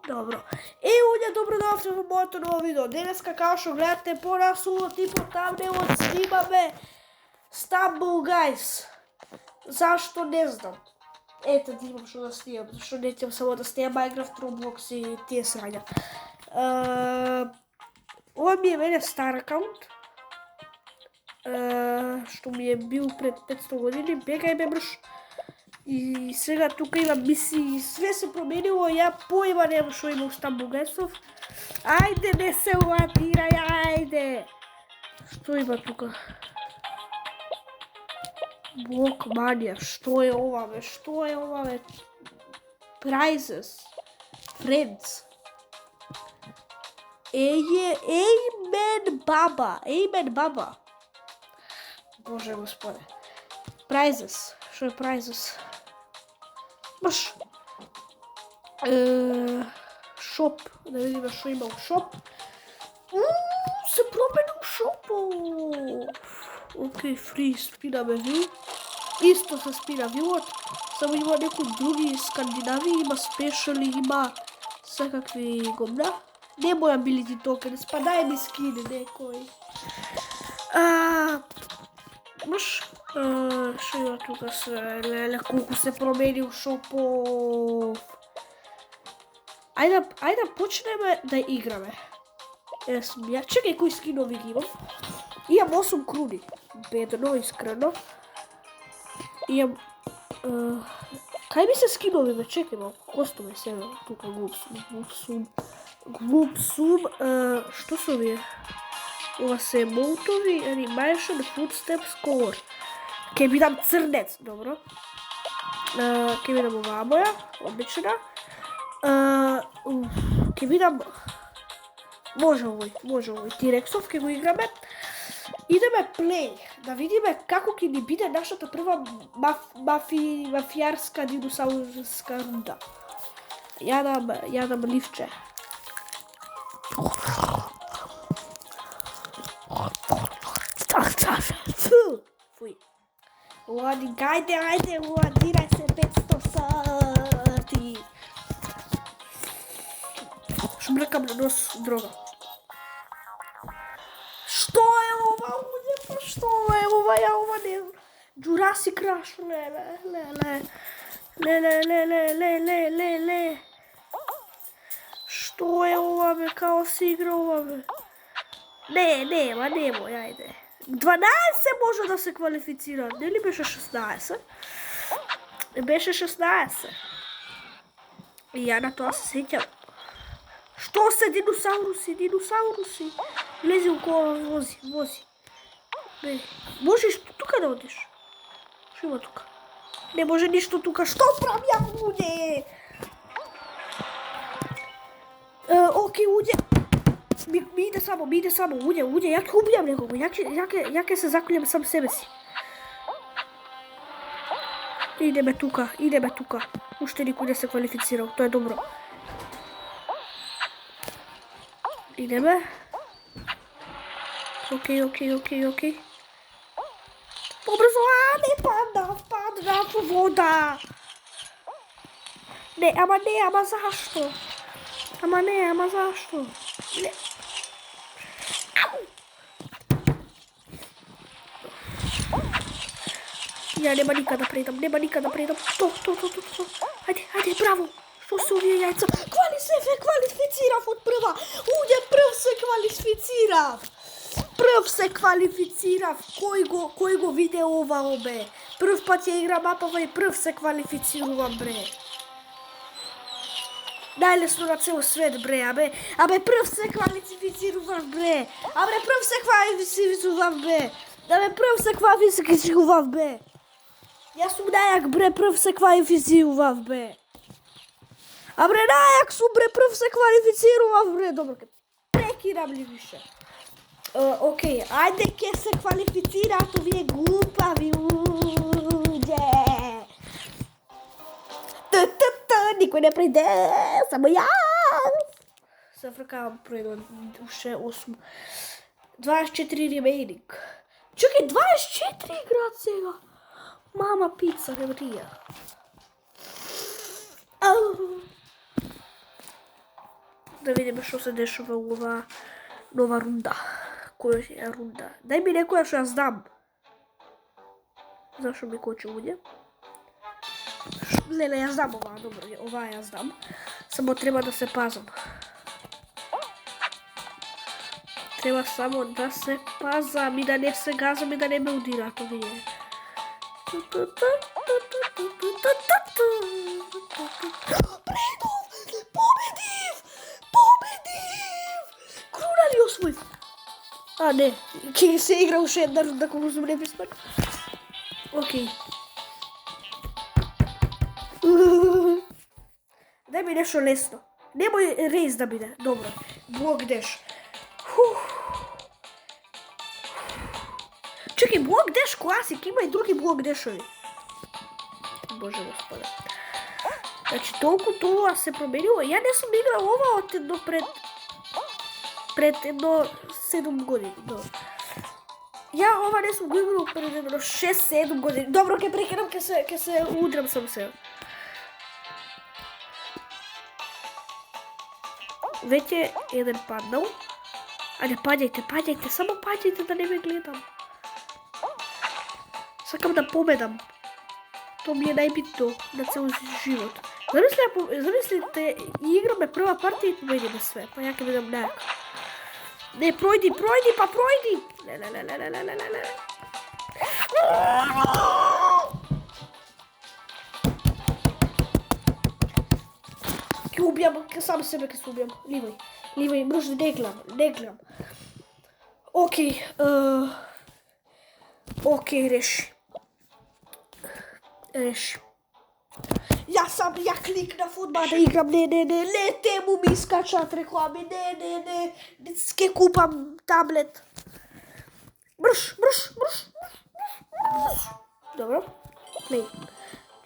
Добро. Луѓе, добродошли во моето ново видео. Денеска, како што гледате, порасуло типо тамнелот снимаме Stumble Guys. Зашто не знам. Ете, да имам што да снимам, зашто не ќе само да снимам Minecraft, Roblox и тие срања. Ова ми е мене стар акаунт. Што ми е бил пред 500 години, бегај ме мрш. И сега тука има мисии, све се променило, ја поима немам што има у Stumble Guys-ов. Ајде, не се латирај, ајде! Што има тука? Блок манија, што е ова, бе? Што е ова, бе? Prizes. Friends. Amen Baba. Боже господе. Prizes. Што е prizes? Баш. Шоп. Да видиме што има у шоп. Се променил шопот. Окей, фри, спинаме вил. Исто се спина вилот. Само има некои други Скандинави, има спешали, има секакви гомна. Не моја ability token, спадај ми скини некој. Маш, што има тука се, леле, колку се променил шопов. Ајде почнеме да играме. Чекај кои скинови ги имам. Имам 8 круни. Бедно, искрено. Имам... Кај ми се скинови, бе? Чекај малко. Костоме себе. Тука глупсум. Што се овие? Ова се емоутови. Animation, footsteps, color. Ке ми дам црнец, добро. Ке ми дам оваа моја, обична. Ке ми дам... Може овој. Тирексов, ке го играме. Идеме плей, да видиме како ќе ни биде нашата прва мафијарска диносаурска рунда. Јадам ливче. Фуј. Лоадинг, ајде, лоадирај се 500 сати. Шмркам на нос дрога. Што е ова, луѓе, па што е ова, ја ова не... Jurassic Rush, ле. Што е ова, бе, као си игра ова, бе? Немој, ајде. 12 може да се квалифицира, нели беше 16? Беше 16. И ја на тоа се сеќам. Што се диносауруси? Лези около, вози. Не, можеш тука да одиш. Што има тука? Не може ништо тука. Што правам, луѓе? Окей, луѓе. Ми иде само, луѓе, ја ќе убијам некого. Ја ќе се заколјам сам себе си. Идеме тука. Уште никој не се квалифицирал, тоа е добро. Идеме. Окей. Побрзо, не падна во вода. Ама зашто? Зашто? Не. Ја нема никада предам. То. Ајде, браво. Што се овие јајца? Се квалифицирав од прва. Уѓе, прв се квалифицирав. Кој го виде ова, бе? Прв пат ја игра мапава и прв се квалифицирувам, бре. Најлесно на цел свет, бре, абе, прв се квалифицирував, бре. Прв се квалифицирував, бе. Јас сум најак, бре, прв се квалифицирував, бе. Најак сум, бре, прв се квалифицирував, бре. Добро, ке прекирам ли више? Окей, ајде ке се квалифицираат овие глупави луѓе. Никој не приде, само јас. Се фркавам предон, уште 8. 24 ремейнинг. Чекај, 24 играат сега. Мама пица, не брија. Да видиме што се дешава у ова нова рунда. Која е рунда? Дај ми некоја што ја знам. Зашо ми кочи уѓе? Леле, ја знам оваа, добро, оваа ја знам. Само треба да се пазам. Треба само да се пазам и да не се газам и да не ме удираат овие. Победив! Круна ли освоив? А, не, ќе се игра уште една рунда кога сум небеснак. Окей. Дај ми нешто лесно. Немој рейс да биде. Добро. Блок деш. Чекай, блок деш класик, има и други блок дешови. Боже господе. Значи, толку тоа се променило. Ја не сум играл ова од едно пред едно 7 години. Ја ова не сум го играл пред едно 6-7 години. Добро, ке прекинам, ке се удрам сам се. Веќе еден паднал. Ајде, паѓајте, само паѓајте да не ме гледам. Сакам да победам. Тоа ми е најбитно на цел живот. Замислите, играме прва партија и победиме све. Па ја ке бидам најак. Не, пројди, па пројди! Леле. Ке убијам, сам себе ке се убијам. Ливај, може не гледам. Окей, реши. Ја кликнав одма да играм, не, тему ми искачат реклами, не, ке купам таблет. Мрш. Добро, плей.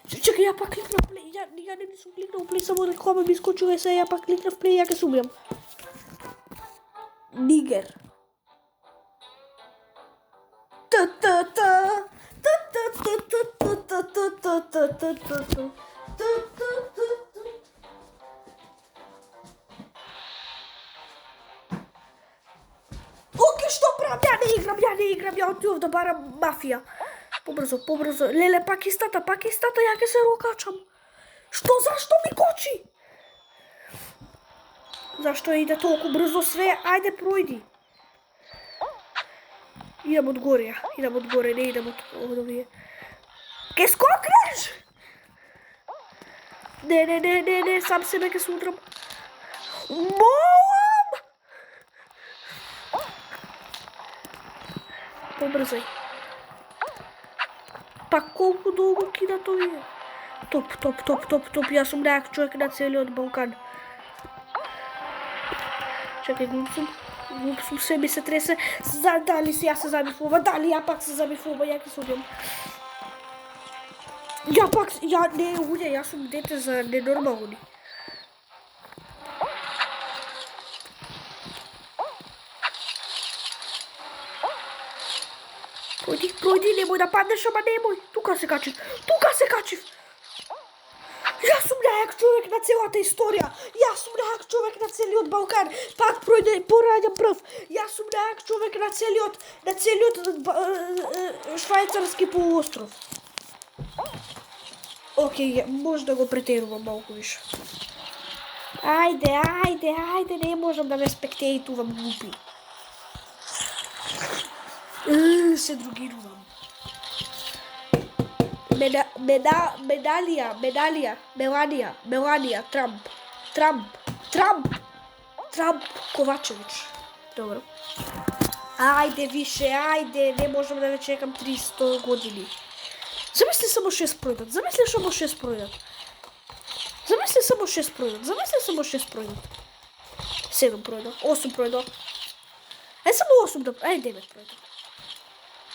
Чекай, ја пак кликнав плей, ја не сум кликнав плей, само реклама ми искочува и сега ја пак кликнав плей, ја ке се убијам. Нигер. Окей, што правам? Ја не играм, ја отидов да барам мафија. Побрзо. Леле, пакистата, ја ке се рокачам. Зашто ми кочи? Зашто иде толку брзо све? Ајде, пројди. Идам одгоре, не идам од овие. Ке скокнеш? Не, сам себе ке се удрам. Молам! Побрзај. Па колку долго кидат овие? Топ, јас сум најак човек на целиот Балкан. Чекај, глуп сум, се ми се тресе. Дали си јас се забивува, дали ја пак се забивува, ја ке се убијам. Јас сум дете за ненормални. Пројди, немој да паднеш, ама немој. Тука се качив. Јас сум најак човек на целата историја. Јас сум најак човек на целиот Балкан. Пак пораѓам прв. Јас сум најак човек на целиот швајцарски полуостров. Окей, може да го претерувам малку више. Ајде, не можам да ме спектейтувам глупи. Се другирувам. Меланија, Трамп, Ковачевич. Добро. Ајде више, не можам да ве чекам 300 години. Замисли само 6 пројдат. 7 пројдат, 8 пројдат. Само 8 да... 9 пројдат.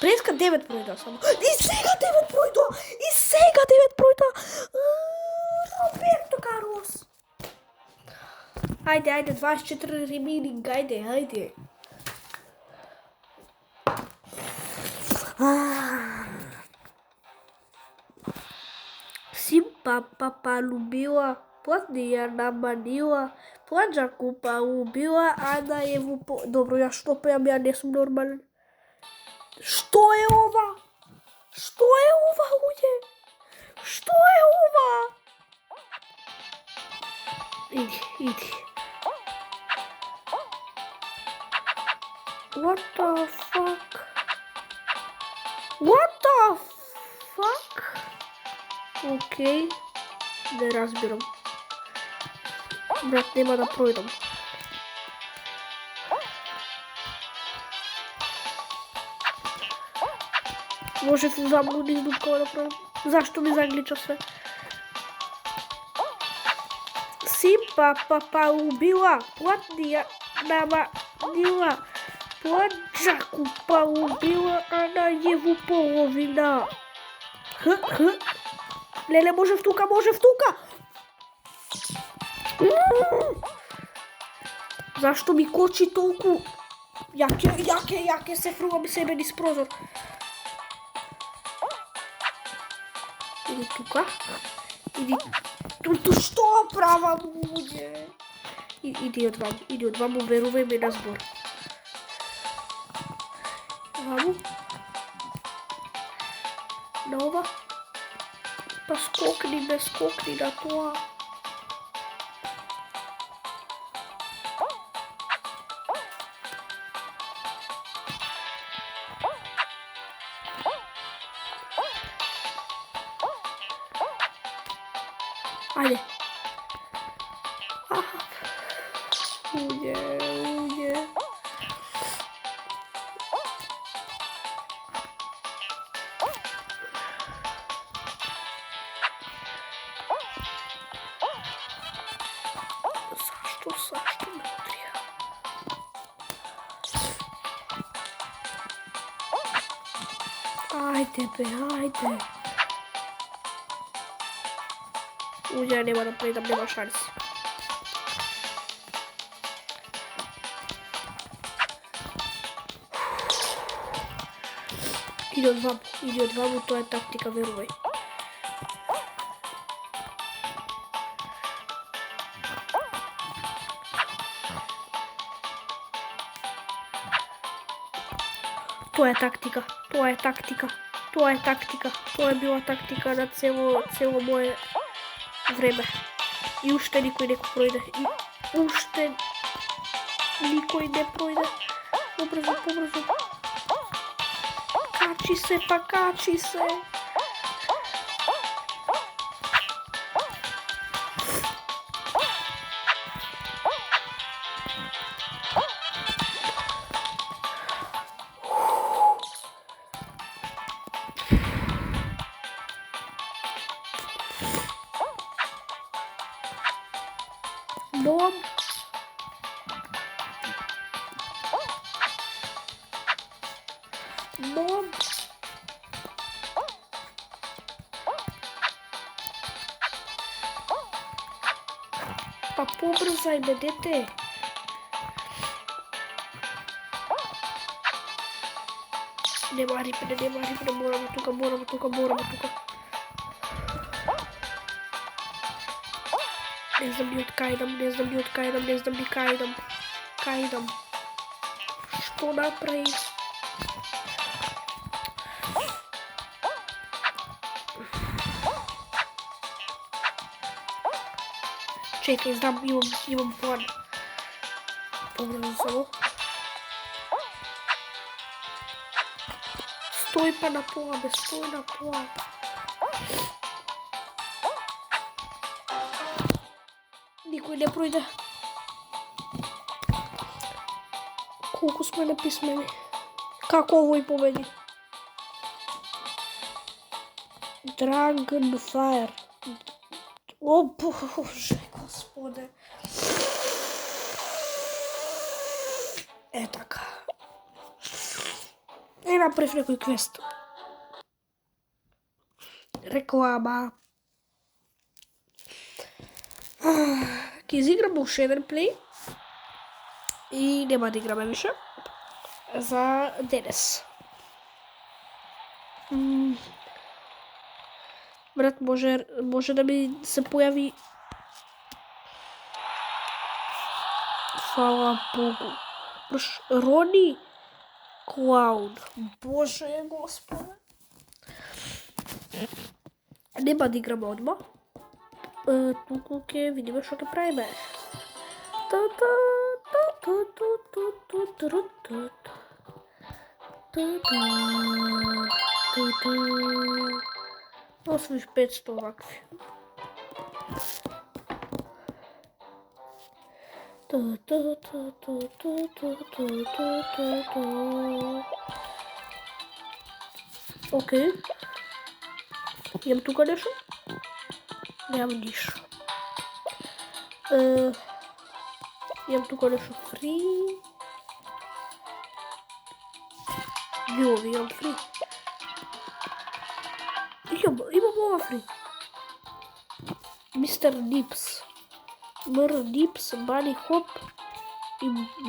Преска 9 пројдат само. И сега 9 пројдат! Роберто Карлос. Ајде, 24 ремейнинг, ајде. Сим, папа, любила. Платнија наманила, плаџаку па убила, Анаеву по... Добро, ја што пеам, ја не сум нормален. Што е ова? Што е ова, луѓе? Што е ова? Иди. What the fuck? What the fuck? Окей. Не разбирам. Брат, нема да пројдам. Можев заму низ дупкава да пројдам. Зашто ми заглича све? Симпа папа убила, платнија наманила, плаџаку па убила, Анаеву половина. Леле, можев тука. Зашто ми кочи толку? Јаке се фрувам себе низ прозор. Иди тука. Иди. Ту што правам, луѓе? Иди од ваму, верувај ме на збор. Ваму. На ова. Па скокни на тоа. Ајде. Ује. Зашто мудрија? Ајде бе, ајде. Ује, нема да предам, нема шанси. Иди од ваму, тоа е тактика, верувај. Тоа е била тактика на цело мое време. И уште никој не пројде. Побрзо. Качи се. Бом. Па побрзај бе, дете. Нема рипне, морамо тука. Не знам ни кајдам. Што направи? Чекај, знам, имам план. Побрзо само. Стој па на пола, бе, Никој не пројде. Колку сме неписмени. Како овој победи? Dragon Fire. О, Боже, Господе. Е така. Направив некој квест. Реклама. Ќе изиграм уште еден плей. И нема да играме више. За денес. Брат, може да ми се појави Фала Богу. Рони Клаун. Боже Господе. Нема да играме одма. Туку ќе видиме што ќе правиме. Освиш 500 вакви. Окей. Имам тука нешто? Немам ништо. Имам тука нешто фри. Јови, имам фри. Имам ова фри. Мистер Нипс. Мр Нипс, Bunny Hop и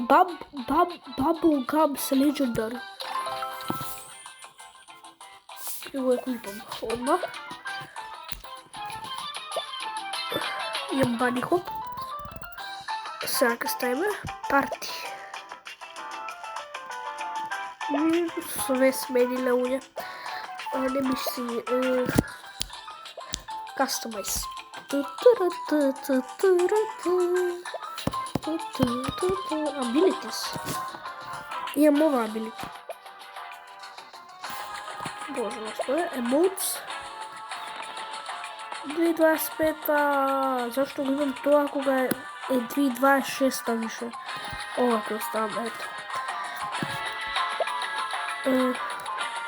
Bubble Gums Legendary. И го купам одмah. Имам Bunny Hop. Сега ќе ставиме парти. Све смениле уње. Не ми си customize. Abilities. Имам ова ability. Боже Господе, emotes. 2.25, зашто го имам тоа кога е 2.26 више? Ова ќе оставам, ето.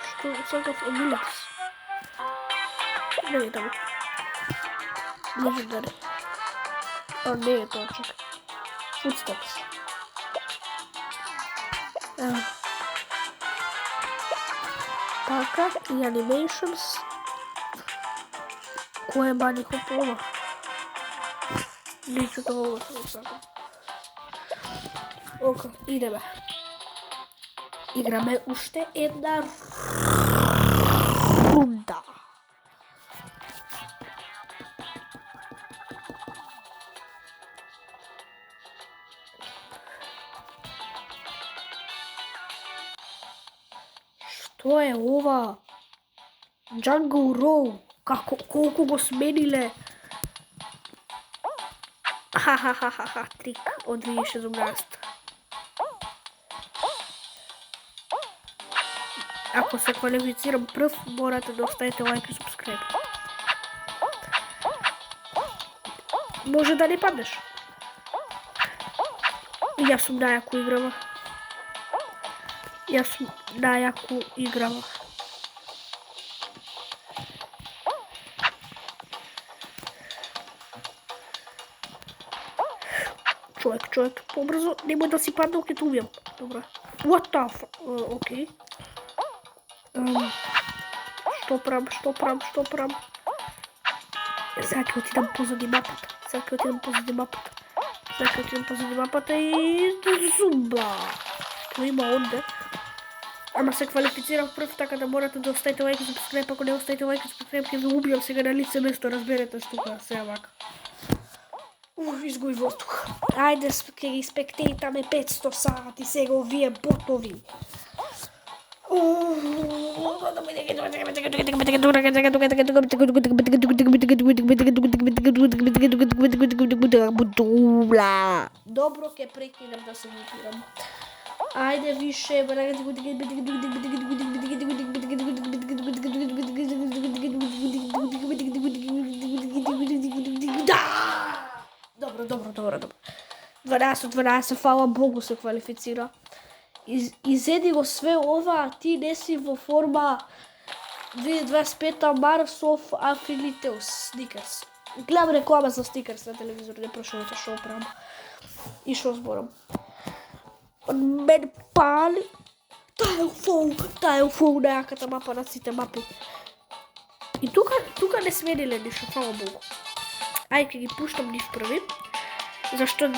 Што сакав abilities? Не е таму. Legendary. Не е тоа, чекай. Footsteps. Така, и animations. Кој е Bunny Hop ова? Ничто ова што сакам. Ока, идеме. Играме уште една рунда. Што е ова? Jungle Row. Колку го смениле? Ха, трик од 2017. Ако се квалифицирам прв, морате да оставите лайк и субскрайб. Може да не паднеш. Јас сум најако играва. Човек, побрзо, немој да си паднал, ке те убијам. Добра. What the fuck? Окей. Што правам? Сега ќе отидам позади мапата. И зумба. Што има онде? Ама се квалифицирав прв, така да морате да оставите лайк и субскрайб. Ако не оставите лайк и субскрайб, ќе ви убијам сега на лице место, разберете што сега вака. Изгуби воздух. Ајде, ќе ги спектейтаме 500 сати сега овие ботови. Добро, ќе прекинам да се мутирам. Ајде више. Добро. 12, фала Богу се квалифицира. Изеди го све ова, ти не си во форма 2025 Microsoft Affiliate Snickers. Гледам реклама за Snickers на телевизор, не прошувате шо правам и шо зборам. Мен пали Tilefall најаката мапа на сите мапи. И тука не смениле ништо, фала Богу. Ај, ќе ги пуштам нив први.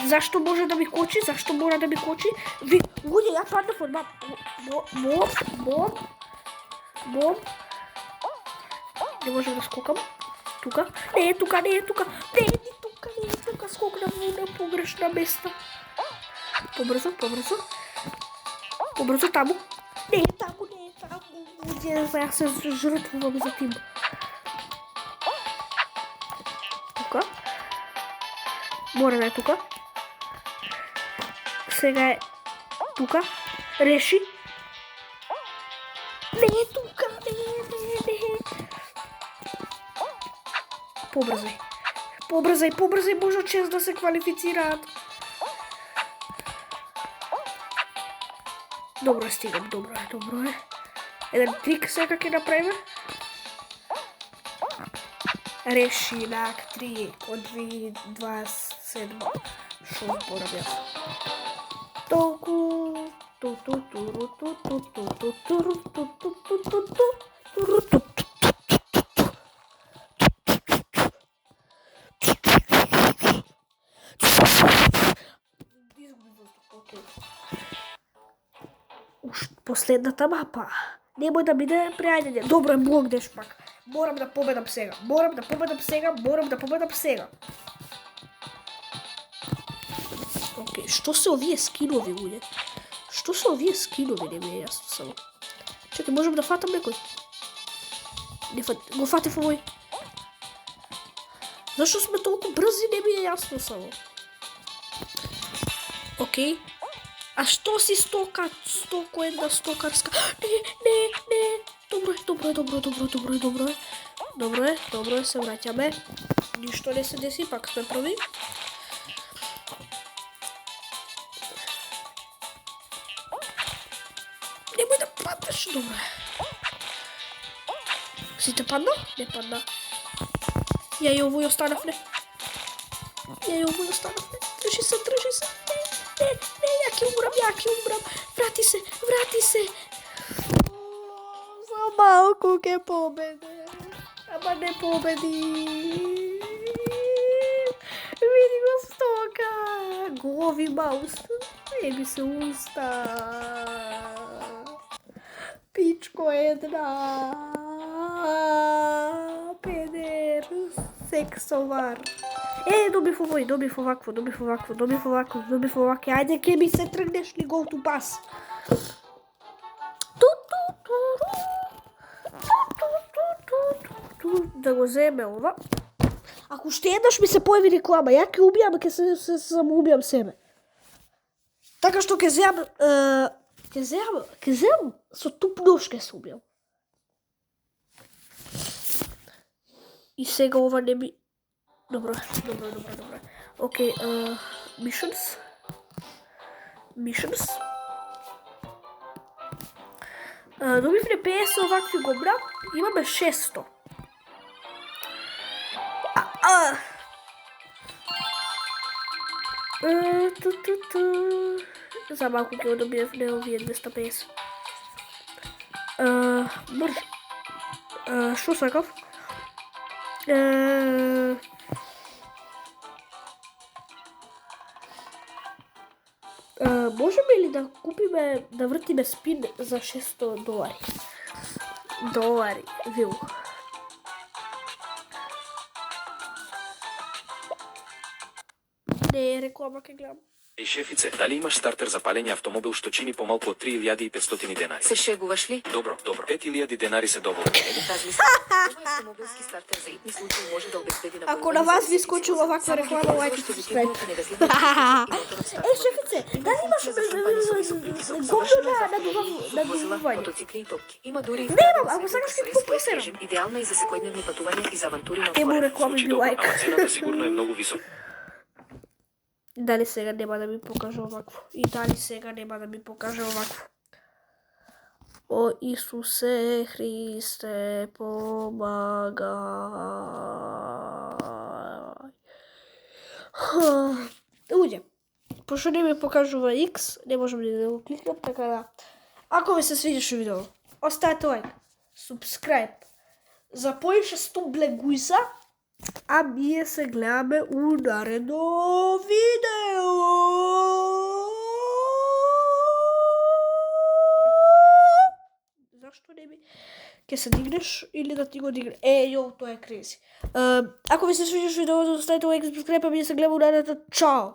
Зашто може да ми кочи? Зашто мора да ми кочи? Луѓе, ја паднав од мап. Бом. Не можам да скокам. Тука. Не е тука. Скокнав на погрешна места. Побрзо. Побрзо таму. Не е таму. Ја се жртвувам за тим. Тука. Мора да е тука. Сега е тука. Реши. Не е тука. Не. Побрзај, може чест да се квалифицираат. Добро стигам, добро е. Еден трик сега ќе направиме. Реши нак 3 од 2027. Шо порам јас. Толку. Последната мапа. Немој да биде преаѓање. Добро е блок деш пак. Морам да победам сега. Океј, што се овие скинови, луѓе? Не ми е јасно само. Чекај, можам да фатам некој? Го фатив овој. Зашто сме толку брзи, не ми е јасно само. Океј. А што си една стокарска? Не. Добро е, се враќаме. Ништо не се деси, пак сме први. Немој да паднеш, добро е. Сите падна? Не падна. Ја и овој останавме. Држи се. Не, ја ќе умрам. Врати се. За малку ќе победе. Ама не победи. Види го стока. Гови маус. Не ми се уста. Пичко една. Педер. Сексовар. Добив овакво. Ајде, ке ми се тргнеш ли гол ту пас. Да го земе ова. Ако уште еднаш ми се појави реклама, ја ќе убијам, ќе се самоубијам себе. Така што ќе земам, со туп нож ќе се убијам. И сега ова не ми... Добро. Океј, missions. Добивме 50 овакви гобра, имаме 600. За малку ќе добиевме овие 250. Мрж. Што сакав? Можеме ли да купиме, да вртиме спин за $600? Вил. Не е реклама, ке гледам. И шефице, дали имаш стартер за палење автомобил што чини помалку од 3500 денари? Се шегуваш ли? Добро. 5000 денари се доволни. Автомобилски стартер за итни случаи може да обезбеди на... Ако на вас ви скочила оваква реклама, лајк и субскрайб. Шефице, дали имаш гомно на добување? Мотоцикли и топки. Има дури... Немам, ако сакаш ке подписирам. Идеална и за секојдневни патувања и за авантури на Емо реклами би лајк. Ама цената сигурно е многу висока. Дали сега нема да ми покаже овакво? И дали сега нема да ми покаже овакво? О Исусе Христе, помагај. Луѓе, пошто не ми покажува X, не можам да го кликнам, така да. Ако ви се свиѓаше видео, оставете лайк, субскрайб, за поише 100 блегујса, а ние се гледаме у наредно видео. Зашто не ми... Ке се дигнеш или да ти го дигне? Тоа е кризи. Ако ви се свиѓаш видео, оставете лайк, субскрайб, а ние се гледаме у наредно. Чао!